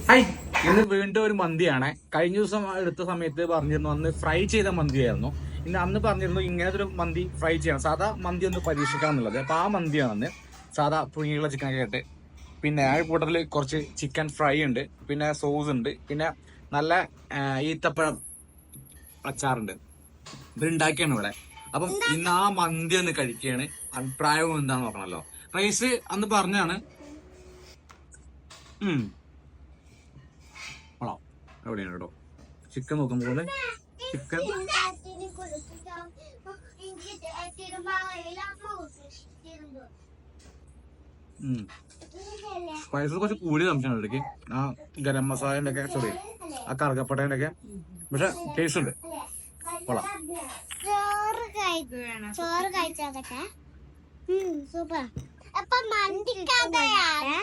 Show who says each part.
Speaker 1: Hi, ഇന്ന് വീണ്ടും ഒരു മന്തിയാണ്. കഴിഞ്ഞ ദിവസം എടുത്ത സമയത്ത് പറഞ്ഞിരുന്നു അന്ന് ഫ്രൈ ചെയ്ത മന്തിയായിരുന്നു. അന്ന് പറഞ്ഞിരുന്നു ഇങ്ങനത്തെ ഒരു മന്തി ഫ്രൈ ചെയ്യണം, സാധാ മന്തി ഒന്ന് പരീക്ഷിക്കണം എന്നുള്ളത്. അപ്പൊ ആ മന്തിയാണ് അന്ന്. സാധാ പുഴുങ്ങിയുള്ള ചിക്കനൊക്കെ ആയിട്ട്, പിന്നെ ആ കൂട്ടത്തില് കുറച്ച് ചിക്കൻ ഫ്രൈ ഉണ്ട്, പിന്നെ സോസ് ഉണ്ട്, പിന്നെ നല്ല ഈത്തപ്പഴം അച്ചാറുണ്ട്. ഇത് ഉണ്ടാക്കിയാണ് ഇവിടെ. അപ്പം ഇന്ന് ആ മന്തി ഒന്ന് കഴിക്കുകയാണ്. അഭിപ്രായവും എന്താന്ന് നോക്കണല്ലോ. റൈസ് അന്ന് പറഞ്ഞാണ്. എവിടെയാണ് കേട്ടോ ചിക്കൻ നോക്കുമ്പോൾ ചിക്കൻ സ്പൈസസ് കുറച്ച് കൂടിയ സംശയമാണ് ഇടയ്ക്ക്. ആ ഗരം മസാലേന്റെ ഒക്കെ, സോറി, ആ കറുകപ്പട്ടേന്റെ ഒക്കെ, പക്ഷെ ടേസ്റ്റ് ഉണ്ട്. കൊള്ളാം.
Speaker 2: ചോറ് കഴിച്ചോട്ടെ. സൂപ്പർ. അപ്പൊ മന്തിക്കഥയാണ്